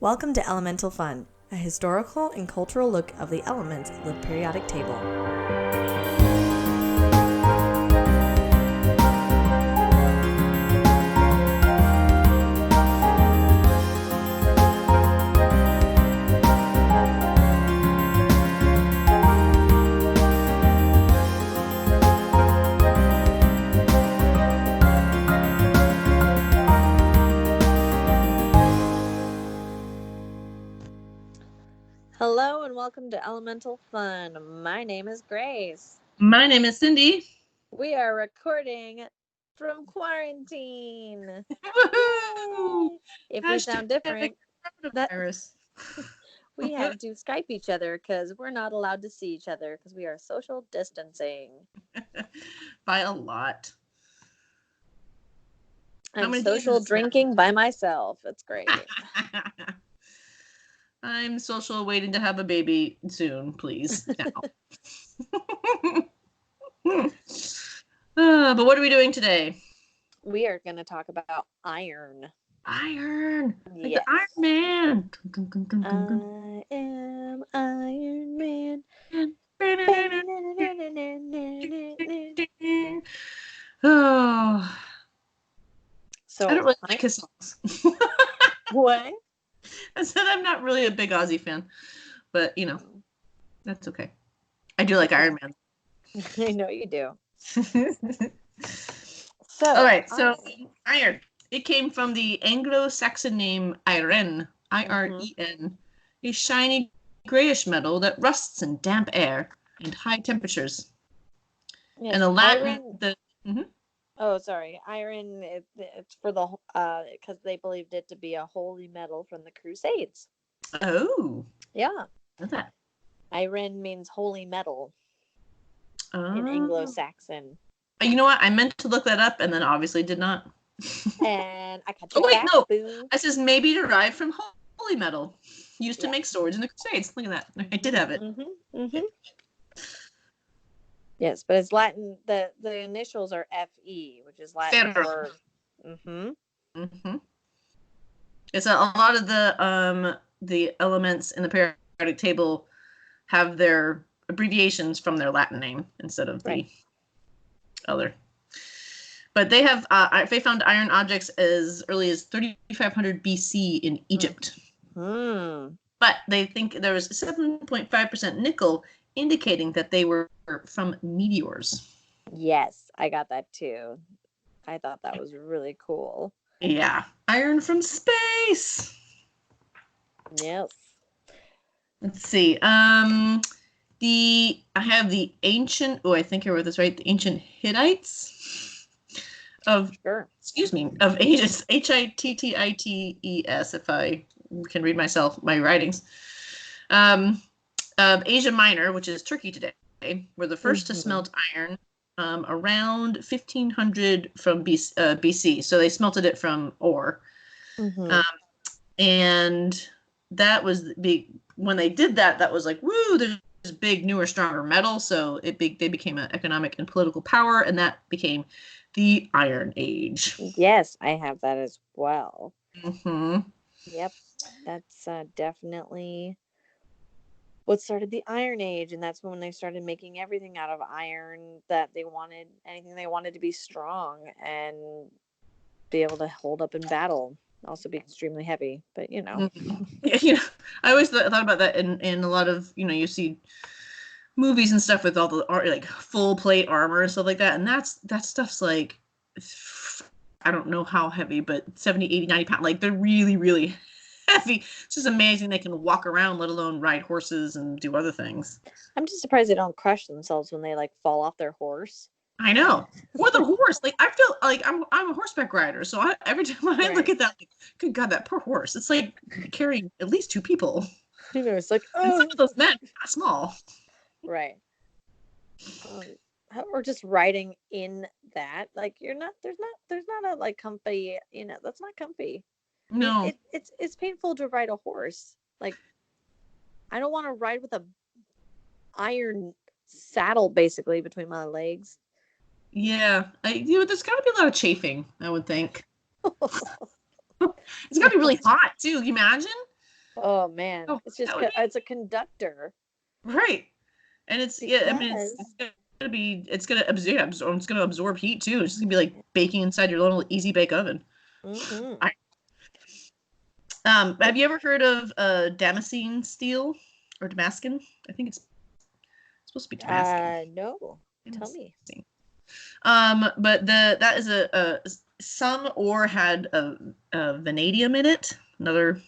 Welcome to Elemental Fun, a historical and cultural look of the elements of the periodic table. Hello and welcome to Elemental Fun. My name is Grace. My name is Cindy. We are recording from quarantine. Woohoo! If we sound different, coronavirus. we have to Skype each other because we're not allowed to see each other because we are social distancing. By a lot. I'm social drinking by myself. It's great. I'm social waiting to have a baby soon, please. But what are we doing today? We are going to talk about iron. Iron! Like Yes. the Iron Man! I am Iron Man. Oh. So I don't really like his songs. What? I said I'm not really a big Ozzy fan, but you know, that's okay. I do like Iron Man. I know you do. All right, so iron. It came from the Anglo-Saxon name iren, I-R-E-N, a shiny grayish metal that rusts in damp air and high temperatures. Yes, and the Latin, Oh, sorry. Iron, it's for the, because they believed it to be a holy metal from the Crusades. Oh. Yeah. What's that? Iron means holy metal in Anglo-Saxon. You know what? I meant to look that up and then obviously did not. And I cut you back, no. boo. It says maybe derived from holy metal used to make swords in the Crusades. Look at that. I did have it. Yes, but it's Latin. The initials are Fe, which is Latin for. It's a lot of the elements in the periodic table have their abbreviations from their Latin name instead of the other. But they have they found iron objects as early as 3500 BC in Egypt. But they think there was 7.5% nickel, indicating that they were from meteors. Yes, I got that too. I thought that was really cool. Yeah. Iron from space. Yes. Let's see. I have the ancient, I think I wrote this right, the ancient Hittites of ages, Hittites, if I can read my writings. Of Asia Minor, which is Turkey today, were the first to smelt iron around 1500 from BC. So they smelted it from ore. And that was when they did that, that was like, woo, there's big, newer, stronger metal. So they became an economic and political power, and that became the Iron Age. Yes, I have that as well. Yep, that's definitely what started the Iron Age, and that's when they started making everything out of iron that they wanted, anything they wanted to be strong and be able to hold up in battle. Also be extremely heavy, but you know. Yeah, I always thought about that in a lot of, you see movies and stuff with all the like full plate armor and stuff like that, and that stuff's like, I don't know how heavy, but 70, 80, 90 pounds. Like, they're really, really heavy. It's just amazing they can walk around, let alone ride horses and do other things. I'm just surprised they don't crush themselves when they like fall off their horse. I know. Or the horse. Like, I feel like I'm a horseback rider, so every time I look at that, like, good God, that poor horse. It's like carrying at least 2 people. You know, it's like, and some of those men are small. Right. Or just riding in that, like, there's not a like comfy, that's not comfy. No. I mean, it's painful to ride a horse. Like, I don't want to ride with a iron saddle basically between my legs. Yeah, there's got to be a lot of chafing, I would think. It's got to be really hot too. Can you imagine? Oh man, Oh, it's just that would it's a conductor. Right. And it's Because I mean it's gonna absorb heat too. It's just gonna be like baking inside your little easy bake oven. mm-hmm. Have you ever heard of Damascene steel or Damascene? I think it's supposed to be Damascene. No. Tell me. But that is some ore had a vanadium in it, another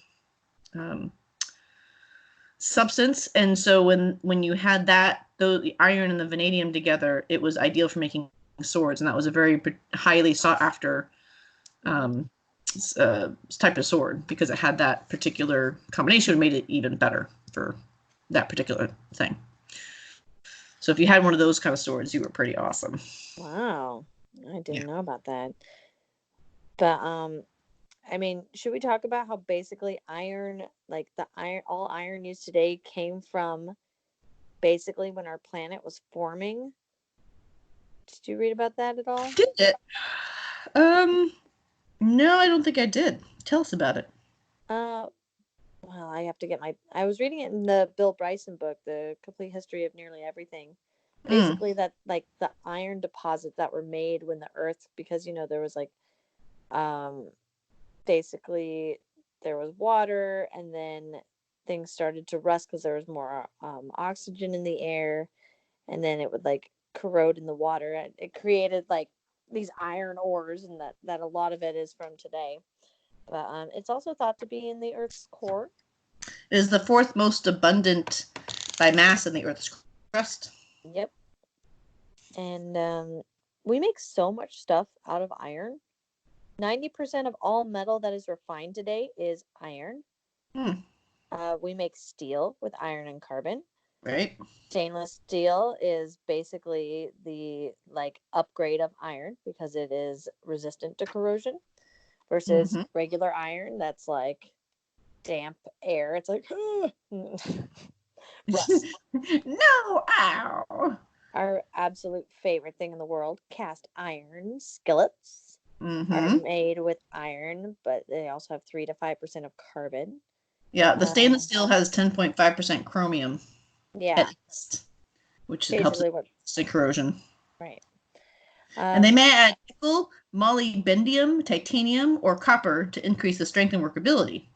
substance, and so when you had the iron and the vanadium together, it was ideal for making swords, and that was a very highly sought after type of sword because it had that particular combination, made it even better for that particular thing. So if you had one of those kind of swords, you were pretty awesome. Wow, I didn't know about that. But I mean, should we talk about how basically iron, like all iron used today came from basically when our planet was forming? Did you read about that at all? Did it? No, I don't think I did. Tell us about it. Well, I was reading it in the Bill Bryson book, The Complete History of Nearly Everything. Basically, that like the iron deposits that were made when the Earth, because there was like, basically there was water, and then things started to rust because there was more oxygen in the air, and then it would like corrode in the water, and it created like these iron ores, and that a lot of it is from today. But it's also thought to be in the Earth's core. It is the fourth most abundant by mass in the Earth's crust. Yep. And we make so much stuff out of iron. 90% of all metal that is refined today is iron. We make steel with iron and carbon. Right. Stainless steel is basically the like upgrade of iron because it is resistant to corrosion versus regular iron that's like damp air. It's like rust. No, ow. Our absolute favorite thing in the world, cast iron skillets, are made with iron, but they also have 3 to 5% of carbon. Yeah, the stainless steel has 10.5% chromium. Yeah. At least, which helps with corrosion. Right. And they may add nickel, molybdenum, titanium, or copper to increase the strength and workability.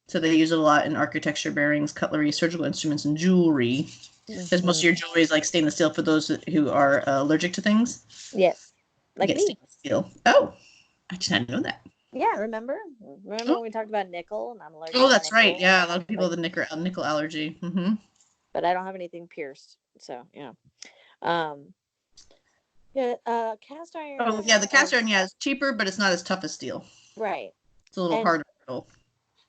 So they use it a lot in architecture, bearings, cutlery, surgical instruments, and jewelry. Because most of your jewelry is like stainless steel for those who are allergic to things. Yes. Like me. Stainless steel. Oh, I just didn't know that. Yeah, remember when we talked about nickel, and I'm allergic to that's nickel. Right. Yeah, a lot of people have the nickel allergy. But I don't have anything pierced, so yeah. Cast iron. Oh yeah, the cast iron is cheaper, but it's not as tough as steel. Right. It's a little harder.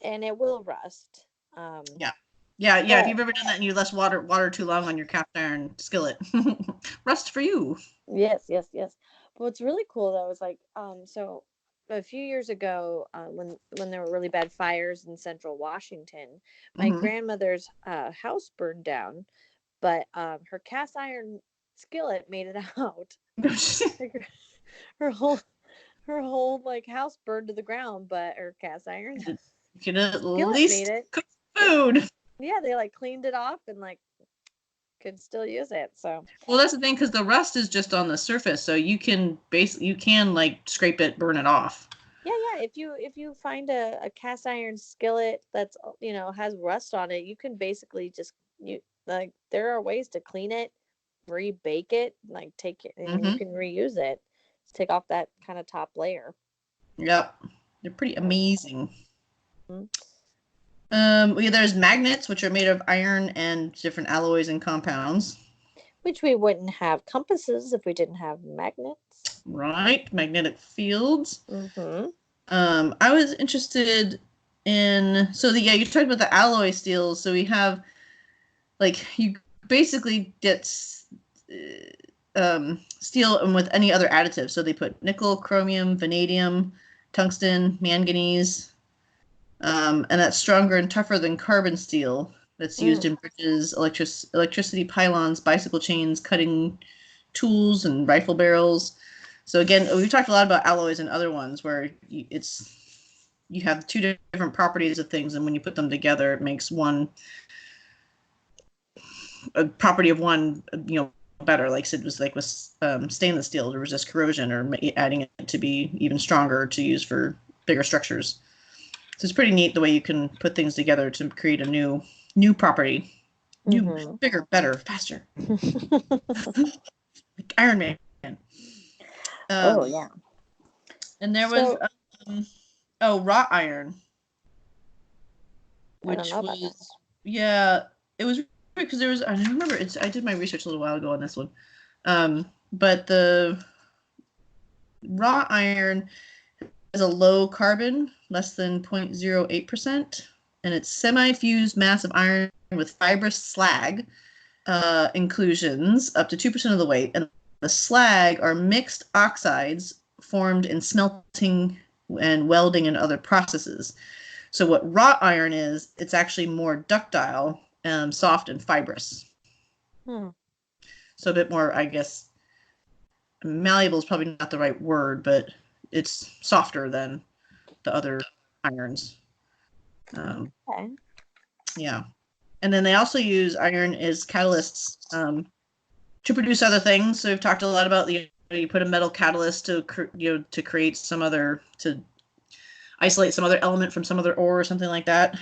And it will rust. Yeah. If you've ever done that and you left water too long on your cast iron skillet, rust for you. Yes. But what's really cool though is like so a few years ago when there were really bad fires in central Washington, my grandmother's house burned down, but her cast iron skillet made it out. her whole like house burned to the ground, but her cast iron could at least cook food. Yeah, they like cleaned it off and like could still use it. So well, that's the thing, because the rust is just on the surface, so you can like scrape it, burn it off. Yeah. If you find a cast iron skillet that's has rust on it, you can basically just there are ways to clean it, rebake it, like take it, and you can reuse it. Just take off that kind of top layer. Yep, they're pretty amazing. There's magnets, which are made of iron and different alloys and compounds. Which we wouldn't have compasses if we didn't have magnets. Right, magnetic fields. I was interested in you talked about the alloy steels. So we have you basically get steel and with any other additive. So they put nickel, chromium, vanadium, tungsten, manganese. And that's stronger and tougher than carbon steel that's used in bridges, electricity pylons, bicycle chains, cutting tools, and rifle barrels. So again, we've talked a lot about alloys and other ones where it's you have two different properties of things, and when you put them together, it makes a property of one, better. Like Sid was like with stainless steel to resist corrosion, or adding it to be even stronger to use for bigger structures. So it's pretty neat the way you can put things together to create a new property, bigger, better, faster. Like Iron Man. Oh yeah. And there was wrought iron, which was it was because there was, I remember I did my research a little while ago on this one, but the wrought iron has a low carbon, less than 0.08%, and it's semi-fused mass of iron with fibrous slag inclusions up to 2% of the weight, and the slag are mixed oxides formed in smelting and welding and other processes. So what wrought iron is, it's actually more ductile, soft and fibrous. So a bit more, I guess, malleable is probably not the right word, but it's softer than the other irons. Okay. Yeah. And then they also use iron as catalysts to produce other things. So we've talked a lot about you put a metal catalyst to create some other, to isolate some other element from some other ore or something like that.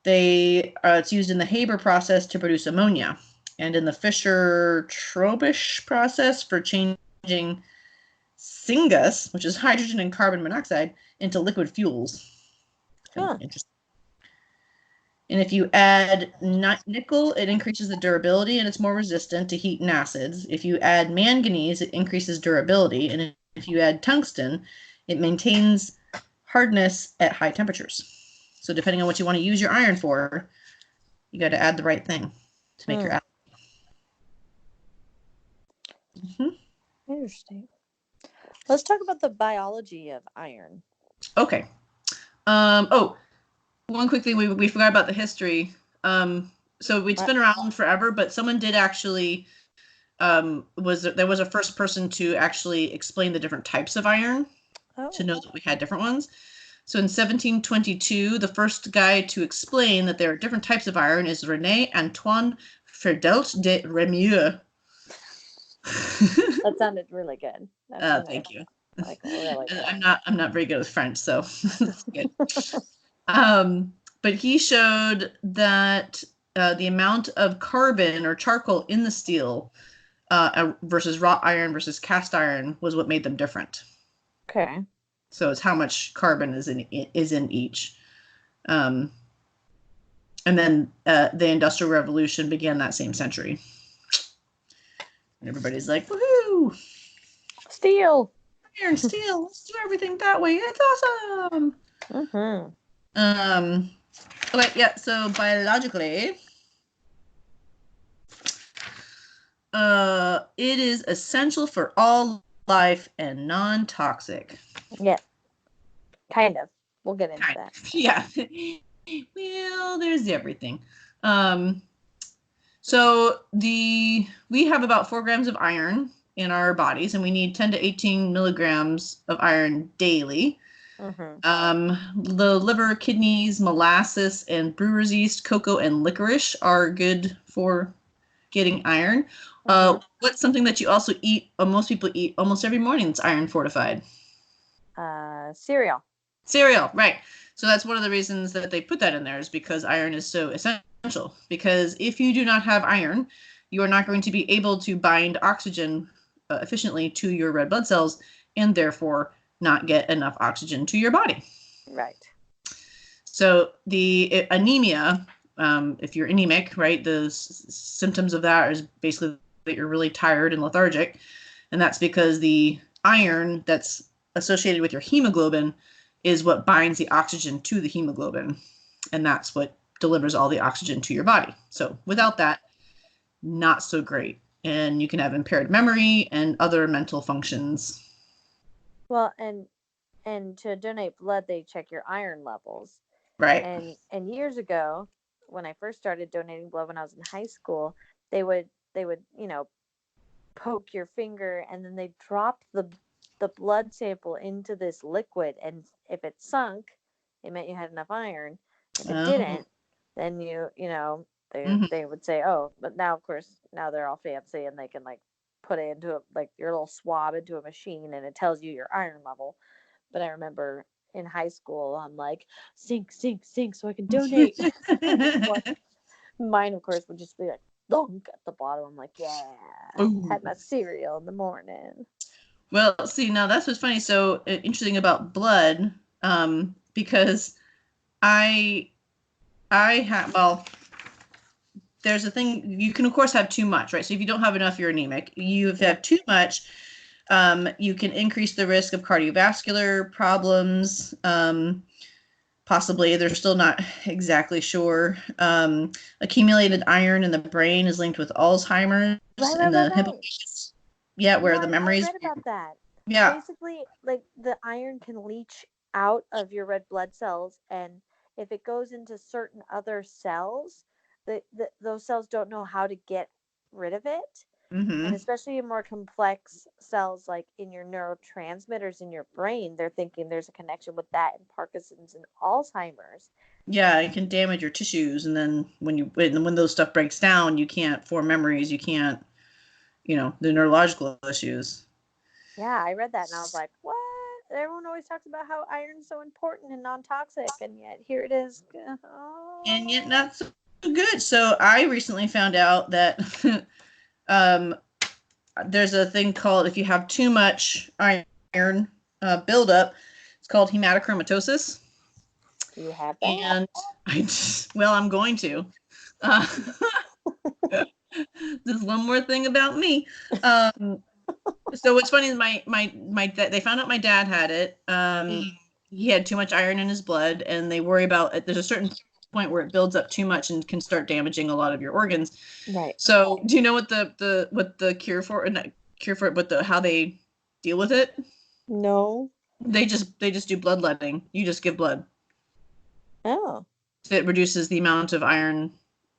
It's used in the Haber process to produce ammonia, and in the Fischer-Tropsch process for changing syngas, which is hydrogen and carbon monoxide, into liquid fuels. Interesting. And if you add nickel, it increases the durability and it's more resistant to heat and acids. If you add manganese, it increases durability. And if you add tungsten, it maintains hardness at high temperatures. So depending on what you want to use your iron for, you got to add the right thing to make your alloy. Interesting. Let's talk about the biology of iron. Okay. One quick thing we forgot about the history. So it's been around forever, but someone did actually there was a first person to actually explain the different types of iron, to know that we had different ones. So in 1722, the first guy to explain that there are different types of iron is René Antoine Ferdelt de Rémieux. That sounded really good. Thank you. Like really good. I'm not very good with French, so that's good. But he showed that the amount of carbon or charcoal in the steel versus wrought iron versus cast iron was what made them different. Okay. So it's how much carbon is in each. And then the Industrial Revolution began that same century. And everybody's like, woohoo! Steel! Iron, steel, let's do everything that way. It's awesome! Okay, yeah, so biologically, it is essential for all life and non-toxic. Yeah. Kind of. We'll get into that. Yeah. Well, there's everything. So we have about 4 grams of iron in our bodies, and we need 10 to 18 milligrams of iron daily. The liver, kidneys, molasses, and brewer's yeast, cocoa, and licorice are good for getting iron. What's something that you also eat, or most people eat almost every morning that's iron fortified? Cereal. Cereal, right. So that's one of the reasons that they put that in there, is because iron is so essential. Because if you do not have iron, you are not going to be able to bind oxygen efficiently to your red blood cells, and therefore not get enough oxygen to your body. Right. So the anemia, if you're anemic, right, the symptoms of that is basically that you're really tired and lethargic. And that's because the iron that's associated with your hemoglobin is what binds the oxygen to the hemoglobin. And that's what delivers all the oxygen to your body. So without that, not so great. And you can have impaired memory and other mental functions. Well, and to donate blood, they check your iron levels. Right. And years ago, when I first started donating blood when I was in high school, they would poke your finger, and then they dropped the the blood sample into this liquid, and if it sunk, it meant you had enough iron. If it didn't, then they would say, oh, but now of course now they're all fancy and they can like put it into like your little swab into a machine and it tells you your iron level. But I remember in high school, I'm like, sink, sink, sink, so I can donate. Mine, of course, would just be like thunk at the bottom. I'm like, yeah, had my cereal in the morning. Well, see, now that's what's funny. So interesting about blood, because I have, well, there's a thing, you can of course have too much, right? So if you don't have enough, you're anemic. You have too much, you can increase the risk of cardiovascular problems. Possibly, they're still not exactly sure. Accumulated iron in the brain is linked with Alzheimer's and the hippocampus. Yeah, where the memories. I read about that. Yeah. Basically, like the iron can leach out of your red blood cells, and if it goes into certain other cells, those cells don't know how to get rid of it. And especially in more complex cells like in your neurotransmitters in your brain, they're thinking there's a connection with that in Parkinson's and Alzheimer's. Yeah, it can damage your tissues, and then when those stuff breaks down, you can't form memories, you can't, the neurological issues. Yeah, I read that and I was like, what? Everyone always talks about how iron's so important and non-toxic, and yet here it is. Oh. And yet not so good. So I recently found out that there's a thing called, if you have too much iron buildup, it's called hematochromatosis. Do you have that? And I'm going to. There's one more thing about me. So what's funny is they found out my dad had it. He had too much iron in his blood, and they worry about it. There's a certain point where it builds up too much and can start damaging a lot of your organs. Right. So do you know what the cure for it, not cure for it, but how they deal with it? No. They just do bloodletting. You just give blood. Oh. So it reduces the amount of iron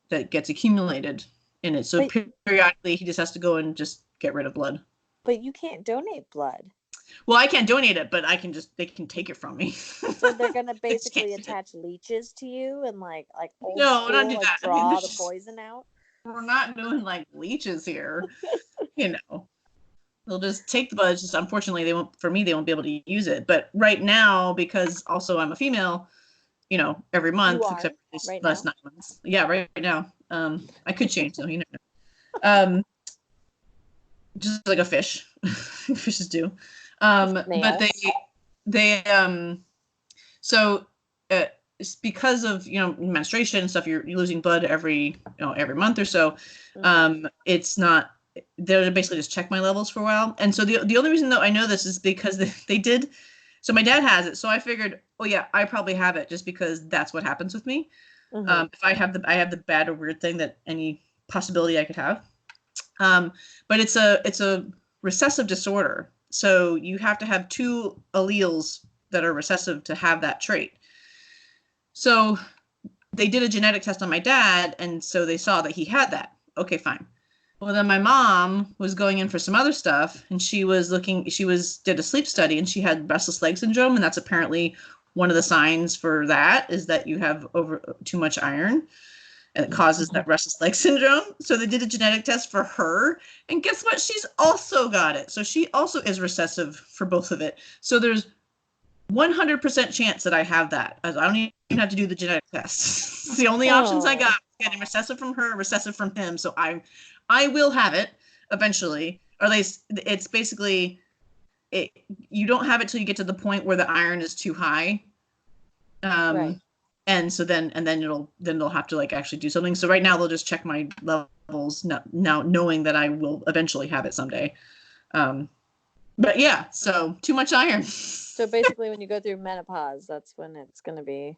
that gets accumulated in it. So periodically he just has to go and just get rid of blood. But you can't donate blood. Well, I can't donate it, but they can take it from me. So they're gonna basically attach leeches to you and like old no, school, not do that. Draw the poison out. We're not doing like leeches here. They'll just take the blood. Just unfortunately they won't be able to use it. But right now, because also I'm a female, every month except right last now? 9 months. Yeah, right now. I could change though, you never know. Just like a fish. Fishes do. But it's because of menstruation and stuff, you're losing blood every month or so. It's not, they'll basically just check my levels for a while. And so the only reason though I know this is because they did. So my dad has it, so I figured, oh yeah, I probably have it just because that's what happens with me. If I have the bad or weird thing that any possibility I could have. But it's a recessive disorder. So you have to have 2 alleles that are recessive to have that trait. So they did a genetic test on my dad, and so they saw that he had that. Okay, fine. Well, then my mom was going in for some other stuff, and she did a sleep study, and she had restless leg syndrome, and that's apparently one of the signs for that is that you have too much iron. And it causes that restless leg syndrome. So they did a genetic test for her. And guess what? She's also got it. So she also is recessive for both of it. So there's 100% chance that I have that. I don't even have to do the genetic test. It's the only options I got. Getting recessive from her, recessive from him. So I will have it eventually. Or at least it's basically, you don't have it till you get to the point where the iron is too high. Right. And so then they'll have to actually do something. So right now they'll just check my levels now knowing that I will eventually have it someday. But yeah, so too much iron. So basically when you go through menopause, that's when it's going to be.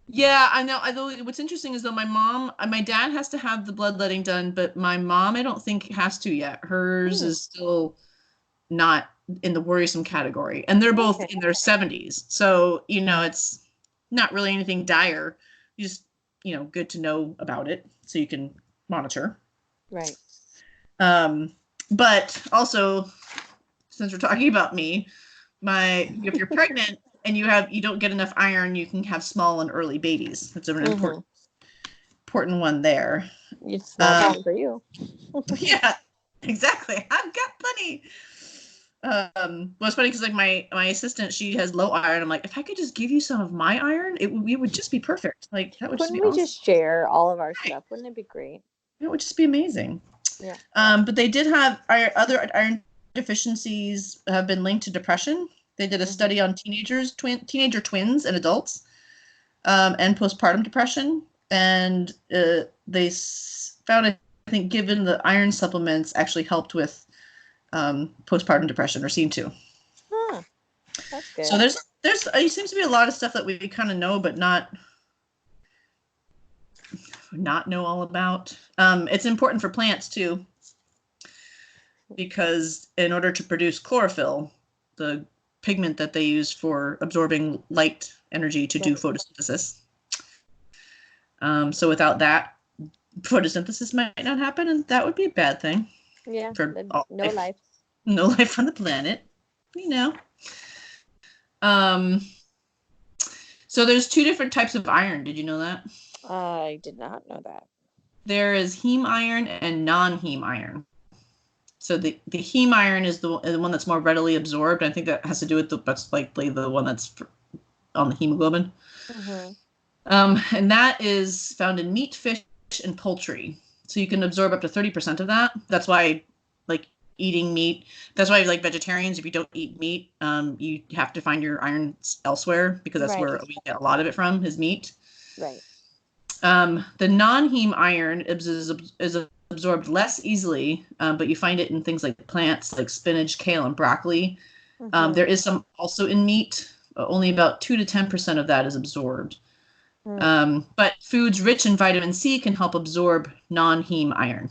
Yeah, I know. What's interesting is though my dad has to have the bloodletting done, but my mom, I don't think has to yet. Hers is still not in the worrisome category. And they're both in their 70s. So, it's not really anything dire. You just, good to know about it so you can monitor. Right. But also since we're talking about me, if you're pregnant and you don't get enough iron, you can have small and early babies. That's an important one there. It's not bad for you. Yeah, exactly. I've got plenty. Well, it's funny because like my assistant, she has low iron. I'm like, if I could just give you some of my iron, it would just be perfect. Like that would just be awesome. Just share all of our stuff? Wouldn't it be great? It would just be amazing. Yeah. But they did have other iron deficiencies have been linked to depression. They did a study on teenager twins and adults, and postpartum depression, and they found, I think, given the iron supplements actually helped with postpartum depression, or seem to. Huh. That's good. So there seems to be a lot of stuff that we kind of know, but not know all about. It's important for plants too, because in order to produce chlorophyll, the pigment that they use for absorbing light energy to do photosynthesis. So without that, photosynthesis might not happen, and that would be a bad thing. Yeah, for no life. No life on the planet, So there's 2 different types of iron. Did you know that? I did not know that. There is heme iron and non-heme iron. So the heme iron is the one that's more readily absorbed. I think that has to do with that's likely the one that's on the hemoglobin. And that is found in meat, fish, and poultry. So you can absorb up to 30% of that. That's why, like, eating meat. That's why, like, vegetarians, if you don't eat meat, you have to find your iron elsewhere, because that's where we get a lot of it from, is meat. Right. The non-heme iron is absorbed less easily, but you find it in things like plants, like spinach, kale, and broccoli. There is some also in meat. Only about 2 to 10% of that is absorbed. But foods rich in vitamin C can help absorb non-heme iron.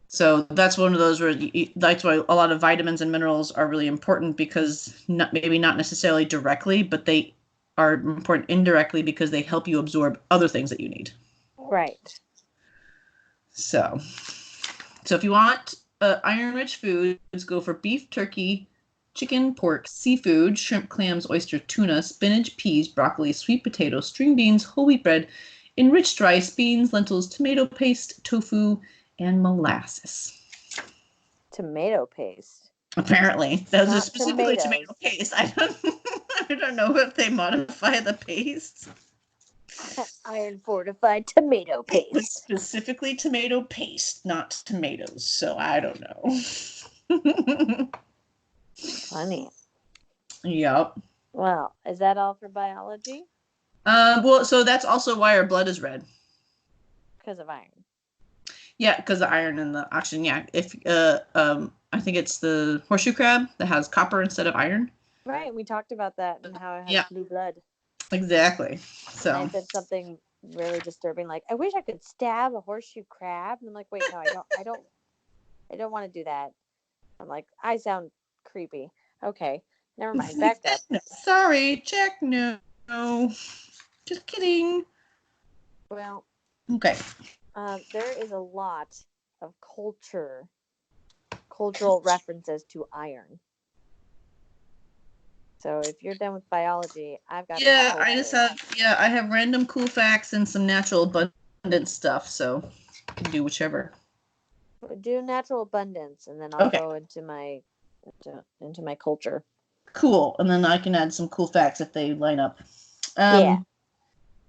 So that's one of those where that's why a lot of vitamins and minerals are really important, because maybe not necessarily directly, but they are important indirectly because they help you absorb other things that you need. Right. So if you want iron-rich foods, go for beef, turkey, chicken, pork, seafood, shrimp, clams, oyster, tuna, spinach, peas, broccoli, sweet potato, string beans, whole wheat bread, enriched rice, beans, lentils, tomato paste, tofu, and molasses. Tomato paste. Apparently, those are specifically tomato paste. I don't know if they modify the paste. Iron fortified tomato paste. Specifically tomato paste, not tomatoes. So I don't know. Funny. Yep. Well, is that all for biology? Well, so that's also why our blood is red. Because of iron. Yeah, because the iron and the oxygen. Yeah, if I think it's the horseshoe crab that has copper instead of iron. Right, we talked about that and how it has blue blood. Exactly. So I said something really disturbing, like, I wish I could stab a horseshoe crab. And I'm like, wait, no, I don't want to do that. I'm like, I sound creepy. Okay, never mind. Back up. No, sorry, check. No, just kidding. Well, okay. There is a lot of cultural references to iron. So if you're done with biology, I've got. Yeah, I have random cool facts and some natural abundance stuff. So you can do whichever. Do natural abundance, and then I'll go into my culture. Cool, and then I can add some cool facts if they line up. Yeah.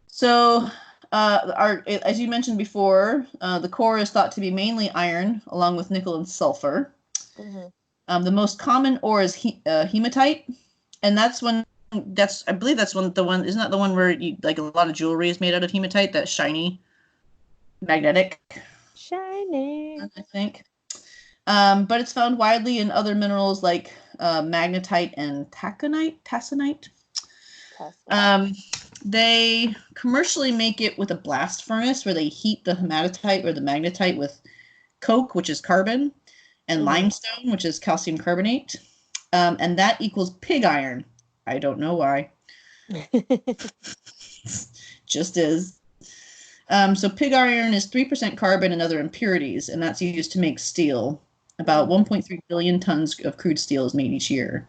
So, as you mentioned before, the core is thought to be mainly iron, along with nickel and sulfur. The most common ore is hematite, and I believe that's the one. Isn't that the one where like a lot of jewelry is made out of hematite? That's shiny, magnetic. Shiny. I think. But it's found widely in other minerals like magnetite and taconite. They commercially make it with a blast furnace where they heat the hematite or the magnetite with coke, which is carbon, and limestone, which is calcium carbonate. And that equals pig iron. I don't know why. Just is. So pig iron is 3% carbon and other impurities, and that's used to make steel. About 1.3 billion tons of crude steel is made each year.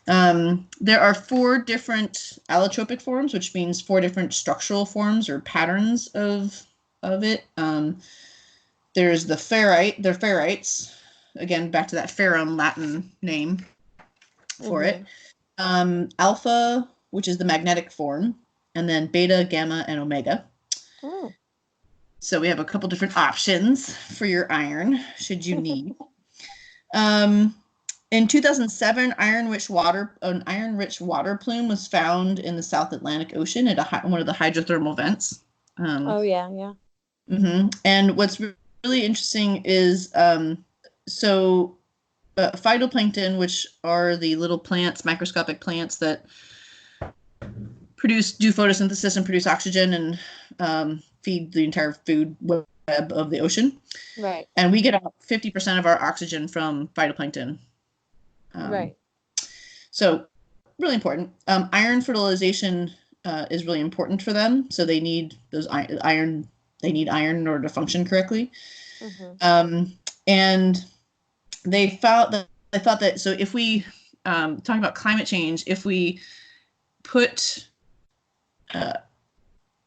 There are 4 different allotropic forms, which means 4 different structural forms or patterns of it. There's the ferrites. Again, back to that ferrum Latin name for it. Alpha, which is the magnetic form, and then beta, gamma, and omega. Oh. So we have a couple different options for your iron, should you need. In 2007, an iron-rich water plume was found in the South Atlantic Ocean at one of the hydrothermal vents. Yeah. And what's really interesting is phytoplankton, which are the little plants, microscopic plants that do photosynthesis and produce oxygen and feed the entire food web of the ocean. Right. And we get about 50% of our oxygen from phytoplankton. Right. So really important. Iron fertilization is really important for them. So they need those iron. They need iron in order to function correctly. And they thought that so if we talking about climate change, if we put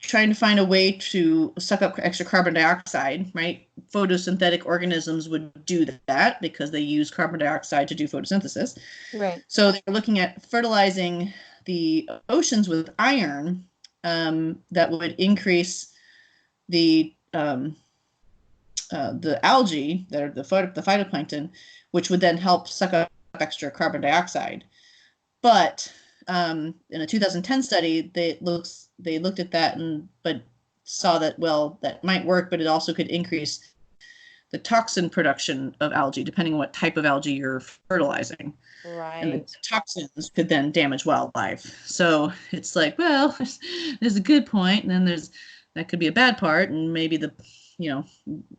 trying to find a way to suck up extra carbon dioxide, right? Photosynthetic organisms would do that because they use carbon dioxide to do photosynthesis. Right. So they're looking at fertilizing the oceans with iron that would increase the algae, that are the phytoplankton, which would then help suck up extra carbon dioxide. But in a 2010 study, they looked at that but saw that, well, that might work, but it also could increase the toxin production of algae, depending on what type of algae you're fertilizing. Right. And the toxins could then damage wildlife. So it's like, well, there's a good point, and then that could be a bad part, and maybe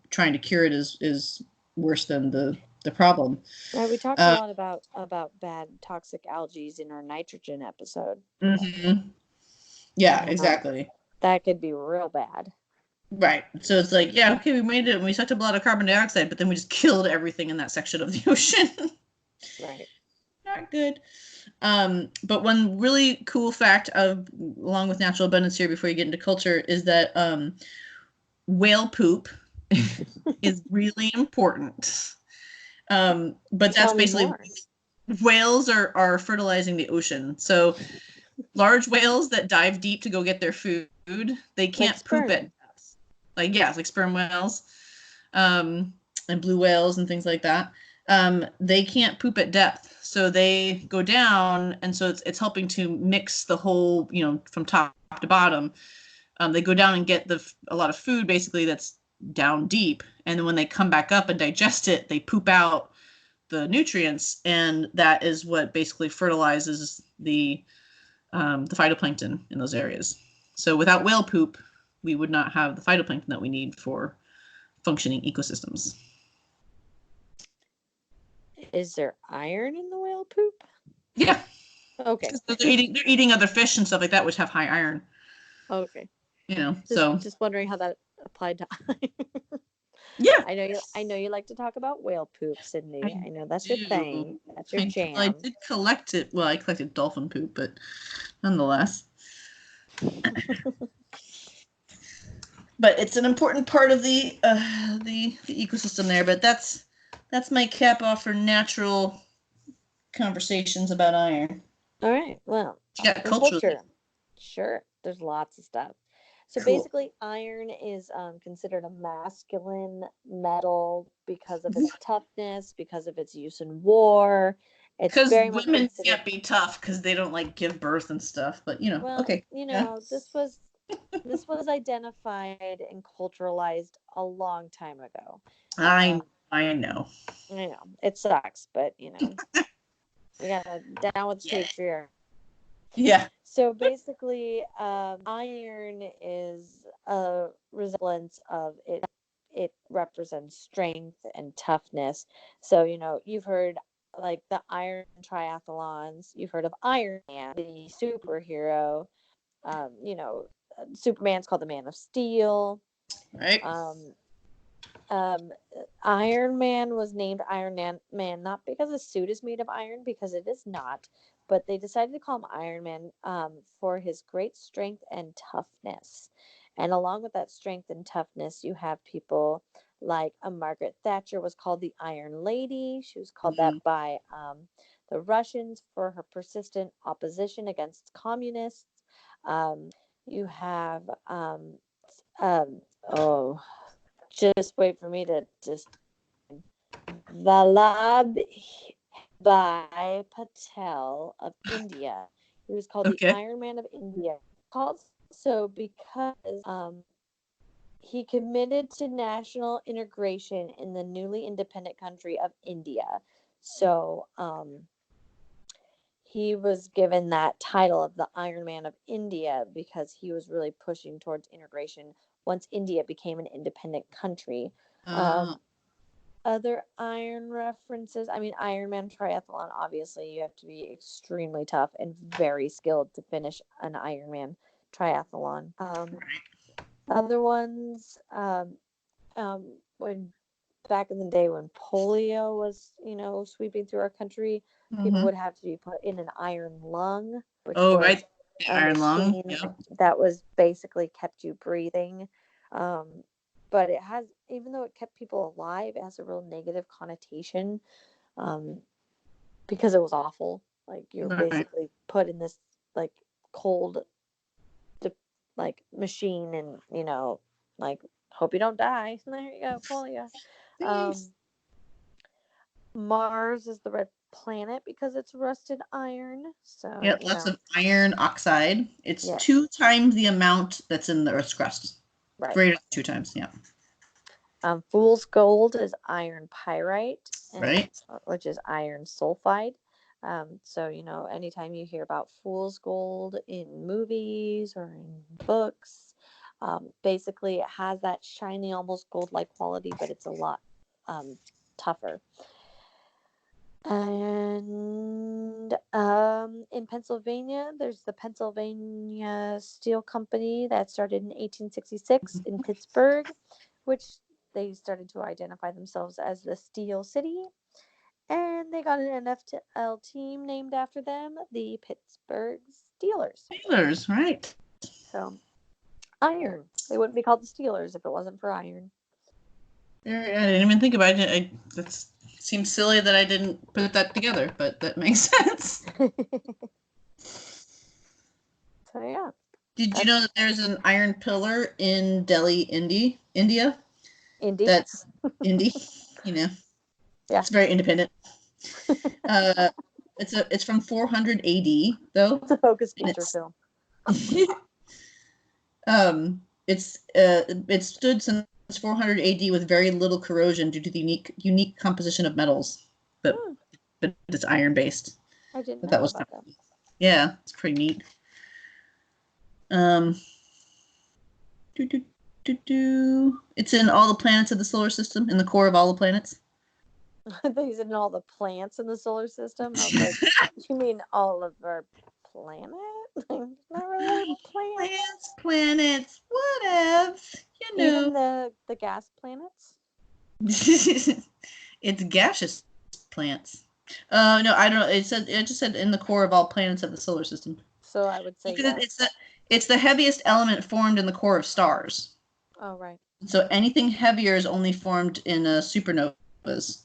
trying to cure it is worse than the problem. Right, we talked a lot about bad toxic algae in our nitrogen episode. Yeah, exactly. That could be real bad. Right. So it's like, yeah, okay, we made it and we sucked up a lot of carbon dioxide, but then we just killed everything in that section of the ocean. Right. Not good. But one really cool fact along with natural abundance here before you get into culture is that whale poop is really important. But that's basically whales are fertilizing the ocean. So large whales that dive deep to go get their food, they can't poop at depth. Like sperm whales, and blue whales and things like that. They can't poop at depth, so they go down, and so it's helping to mix the whole, from top to bottom. They go down and get a lot of food basically that's down deep, and then when they come back up and digest it, they poop out the nutrients, and that is what basically fertilizes the phytoplankton in those areas. So without whale poop, we would not have the phytoplankton that we need for functioning ecosystems. Is there iron in the whale poop? Yeah. Okay. They're eating other fish and stuff like that, which have high iron. Okay. Just wondering how that applied to iron. Yeah. I know you like to talk about whale poop, Sydney. I know that's your thing. That's your jam. I did collect it. Well, I collected dolphin poop, but nonetheless. But it's an important part of the ecosystem there. But that's my cap off for natural conversations about iron. All right. Well, culture. Sure. There's lots of stuff. So basically, iron is considered a masculine metal because of its toughness, because of its use in war. Because women can't be tough because they don't give birth and stuff. But okay. This was identified and culturalized a long time ago. I know. I know it sucks, but we gotta down with patriarchy. Yeah. So basically, iron is a resemblance of it. It represents strength and toughness. So you've heard the iron triathlons. You've heard of Iron Man, the superhero. Superman's called the Man of Steel. Right. Iron Man was named Iron Man not because the suit is made of iron, because it is not, but they decided to call him Iron Man for his great strength and toughness. And along with that strength and toughness, you have people like Margaret Thatcher was called the Iron Lady. She was called that by the Russians for her persistent opposition against communists. You have oh, just wait for me to just Vallabh Bhai Patel of India. He was called the Iron Man of India. Called so because he committed to national integration in the newly independent country of India. So he was given that title of the Iron Man of India because he was really pushing towards integration once India became an independent country. Other iron references, I mean, Iron Man triathlon, obviously you have to be extremely tough and very skilled to finish an Iron Man triathlon. Other ones, when back in the day when polio was, sweeping through our country, people would have to be put in an iron lung, which was iron lung. That was basically kept you breathing. But it has, even though it kept people alive, it has a real negative connotation because it was awful. Like you're basically put in this like cold like machine and like hope you don't die. There you go, polio. Mars is the red planet because it's rusted iron. So lots of iron oxide. It's 2 times the amount that's in the Earth's crust. Right. Greater than 2 times, Fool's gold is iron pyrite, which is iron sulfide. So, anytime you hear about fool's gold in movies or in books, basically it has that shiny, almost gold-like quality, but it's a lot tougher. And in Pennsylvania, there's the Pennsylvania Steel Company that started in 1866 in Pittsburgh, which they started to identify themselves as the Steel City. And they got an NFL team named after them, the Pittsburgh Steelers. Steelers, right. So, iron. They wouldn't be called the Steelers if it wasn't for iron. I didn't even think about it. That seems silly that I didn't put that together, but that makes sense. So, yeah. Did you know that there's an iron pillar in Delhi, India? Indy? That's Indy, Yeah. It's very independent. It's from 400 AD, though. It's a focus feature film. It stood since 400 AD with very little corrosion due to the unique composition of metals, but it's iron based. I didn't know about that. Yeah, it's pretty neat. It's in all the planets of the solar system, in the core of all the planets. These in all the plants in the solar system. I was like, you mean all of our planet? Not really planets, whatever. Even the gas planets. It's gaseous plants. No, I don't know. It just said in the core of all planets of the solar system. So I would say it's the heaviest element formed in the core of stars. Oh, right. So anything heavier is only formed in supernovas,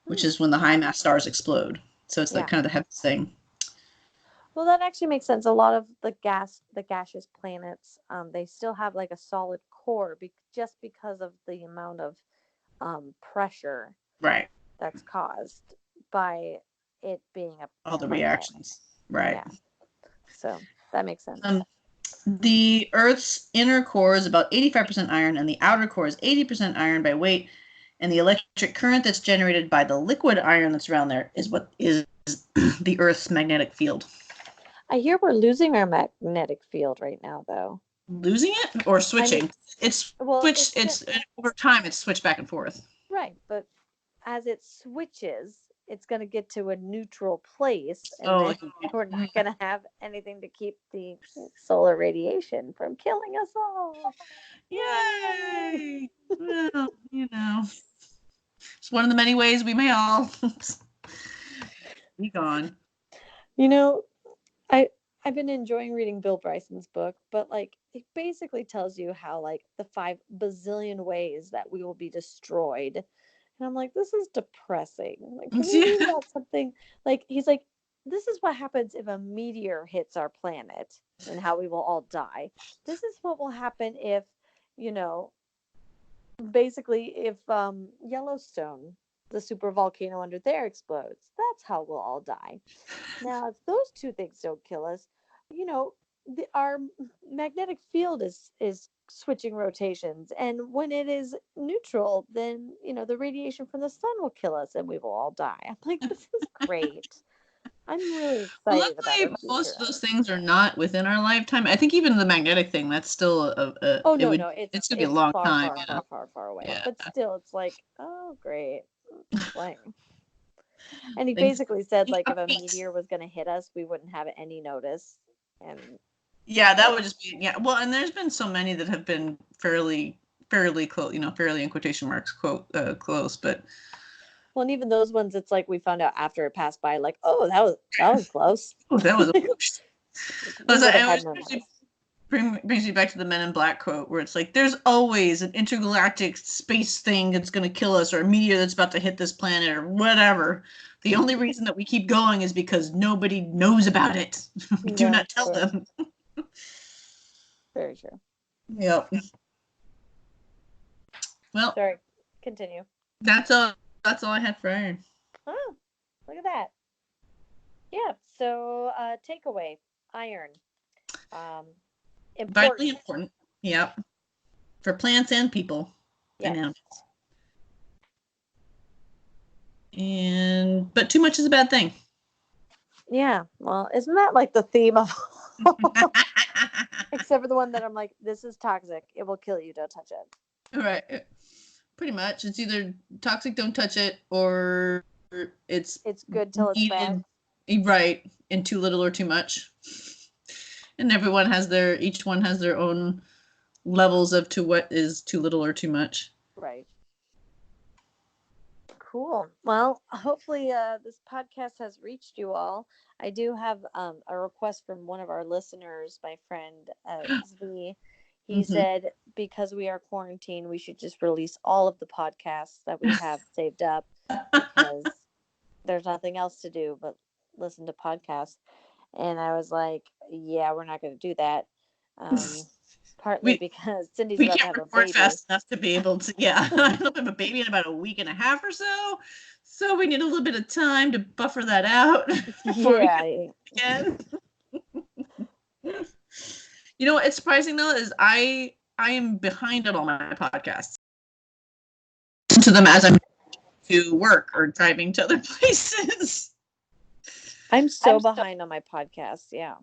which is when the high mass stars explode. So it's kind of the heaviest thing. Well, that actually makes sense. A lot of the gaseous planets, they still have like a solid core just because of the amount of pressure that's caused by it being all the reactions. Right. Yeah. So that makes sense. The Earth's inner core is about 85% iron, and the outer core is 80% iron by weight. And the electric current that's generated by the liquid iron that's around there is what is the Earth's magnetic field. I hear we're losing our magnetic field right now, though. Losing it or switching? It's switched. It's over time. It's switched back and forth. Right, but as it switches, it's going to get to a neutral place, and Oh, then we're not going to have anything to keep the solar radiation from killing us all. Yay! Well, it's one of the many ways we may all be gone. I've been enjoying reading Bill Bryson's book, but like it basically tells you how like the 5 bazillion ways that we will be destroyed. And I'm like, this is depressing. Like, can we read about something like he's like, this is what happens if a meteor hits our planet and how we will all die. This is what will happen if, basically if Yellowstone, the super volcano under there explodes. That's how we'll all die. Now, if those two things don't kill us, our magnetic field is switching rotations, and when it is neutral, then the radiation from the sun will kill us, and we will all die. I'm like, this is great. I'm really excited about our future. Most of those things are not within our lifetime. I think even the magnetic thing, that's still it's gonna be a long time. Far away. Yeah. But still, it's like, oh, great. And he basically said, like, if a meteor was going to hit us, we wouldn't have any notice. And yeah, that would just be Well, and there's been so many that have been fairly close, fairly in quotation marks close, but. Well, and even those ones, it's like we found out after it passed by, like, oh, that was close. Oh, that was. Brings me back to the Men in Black quote, where it's like, there's always an intergalactic space thing that's going to kill us, or a meteor that's about to hit this planet, or whatever. The only reason that we keep going is because nobody knows about it. We do not tell them. Very true. Yep. Well, sorry. Continue. That's all I had for iron. Oh, look at that. Yeah. So, takeaway: iron. Vitally important. Yep. For plants and people. Yes. But too much is a bad thing. Yeah. Well, isn't that like the theme of except for the one that I'm like, this is toxic. It will kill you. Don't touch it. Right. Pretty much. It's either toxic, don't touch it, or it's good till it's bad. Right. And too little or too much. And each one has their own levels of to what is too little or too much. Right. Cool. Well, hopefully this podcast has reached you all. I do have a request from one of our listeners, my friend Zvi. He said, because we are quarantined, we should just release all of the podcasts that we have saved up, because there's nothing else to do but listen to podcasts. And I was like, yeah, we're not going to do that. Partly because Cindy's about to have a baby. Fast enough to be able to, I have a baby in about a week and a half or so. So we need a little bit of time to buffer that out. Again. What's surprising though is I am behind on all my podcasts. To them as I'm to work or driving to other places. I'm so behind on my podcasts. Yeah.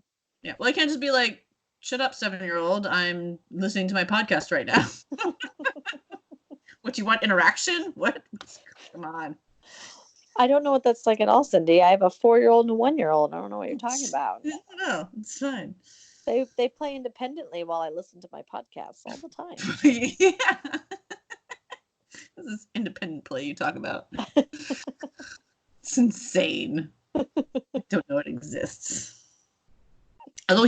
Yeah. Well, I can't just be like, shut up, 7-year-old. I'm listening to my podcast right now. What, you want interaction? What? Come on. I don't know what that's like at all, Cindy. I have a 4-year-old and a 1-year-old. I don't know what you're talking about. I don't know. It's fine. They play independently while I listen to my podcasts all the time. Yeah. This is independent play you talk about. It's insane. I don't know it exists. Although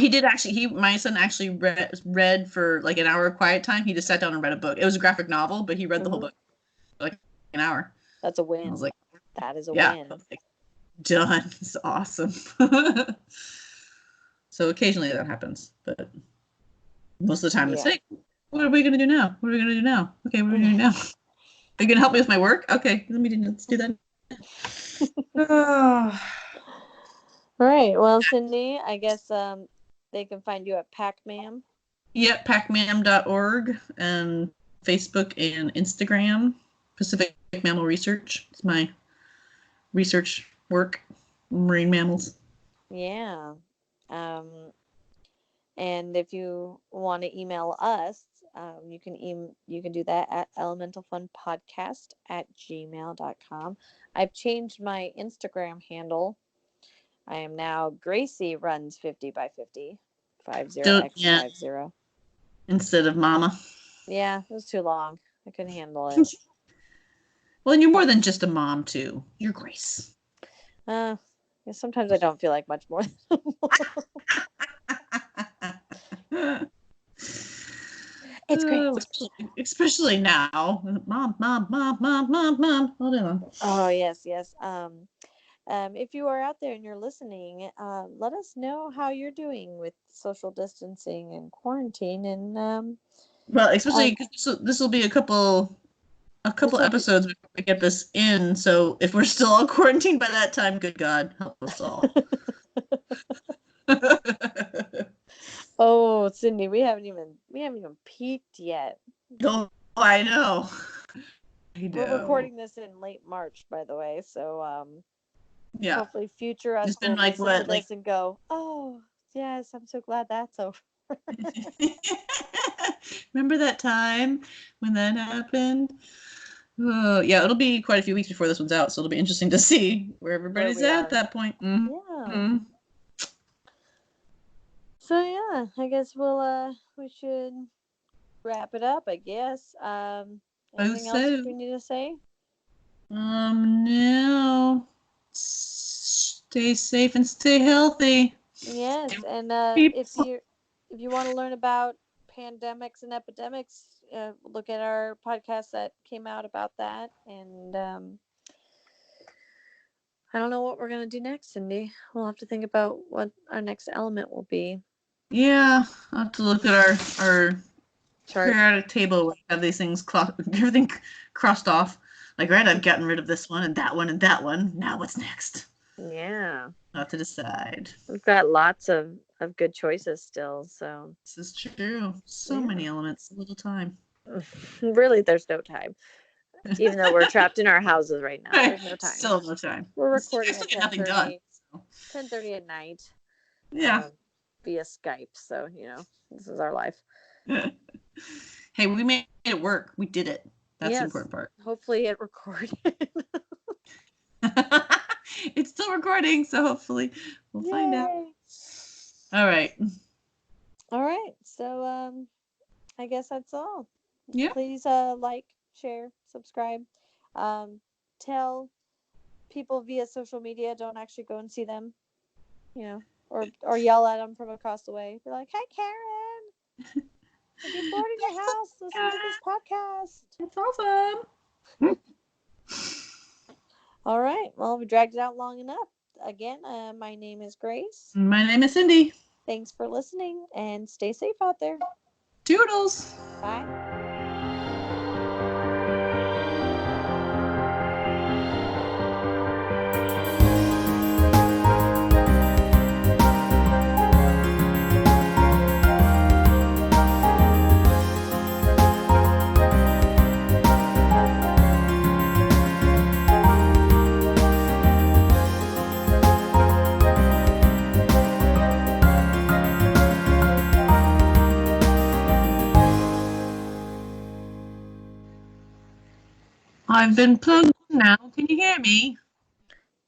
my son actually read for like an hour of quiet time. He just sat down and read a book. It was a graphic novel, but he read the whole book for like an hour. That's a win. I was like, that is a win. Like, done. It's awesome. So occasionally that happens, but most of the time it's like, what are we going to do now? What are we going to do now? Okay, what are we going to do now? Are you going to help me with my work? Okay, let's do that. All right. Well, Cindy, I guess they can find you at PacMam. Yep, pacmam.org and Facebook and Instagram. Pacific Mammal Research. It's my research work, marine mammals. Yeah. And if you want to email us, You can do that at elementalfunpodcast@gmail.com. I've changed my Instagram handle. I am now Gracie runs 50 by 50 50x50. Instead of Mama. Yeah, it was too long. I couldn't handle it. Well, and you're more than just a mom too. You're Grace. Yeah, sometimes I don't feel like much more than It's great. Especially now. Mom. Hold on. Oh, yes. If you are out there and you're listening, let us know how you're doing with social distancing and quarantine. And well, especially because this will be a couple episodes before we get this in. So if we're still on quarantine by that time, good God, help us all. Oh, Cindy, we haven't even peaked yet. Oh, I know. We're recording this in late March, by the way. So yeah. Hopefully future us will listen to this and go, oh, yes, I'm so glad that's over. Remember that time when that happened? Oh, yeah, it'll be quite a few weeks before this one's out, so it'll be interesting to see where everybody's at that point. Mm-hmm. Yeah. So yeah, I guess we should wrap it up, I guess. Anything else we need to say? No. Stay safe and stay healthy. Yes, and if you want to learn about pandemics and epidemics, look at our podcast that came out about that. And I don't know what we're gonna do next, Cindy. We'll have to think about what our next element will be. Yeah, I'll have to look at our chart. Periodic table where we have these things everything crossed off. Like, right, I've gotten rid of this one and that one and that one. Now what's next? Yeah. I'll have to decide. We've got lots of good choices still, so. This is true. So many elements, a little time. Really, there's no time. Even though we're trapped in our houses right now, there's no time. Still no time. We're recording at 10:30. 10:30 at night. Yeah. Via Skype, so this is our life. Hey, we made it work. We did it. That's the important part. Hopefully it recorded. It's still recording, so hopefully we'll find out. All right. So I guess that's all. Yeah. Please like, share, subscribe. Tell people via social media. Don't actually go and see them. Or yell at them from across the way. Be like, "Hey, Karen, if you're bored in your house, listen to this podcast. It's awesome." All right. Well, we dragged it out long enough. Again, my name is Grace. My name is Cindy. Thanks for listening, and stay safe out there. Toodles. Bye. I've been plugged in now. Can you hear me?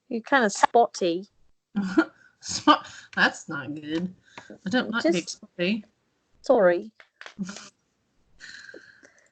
You're kind of spotty. That's not good. I don't like being spotty. Sorry.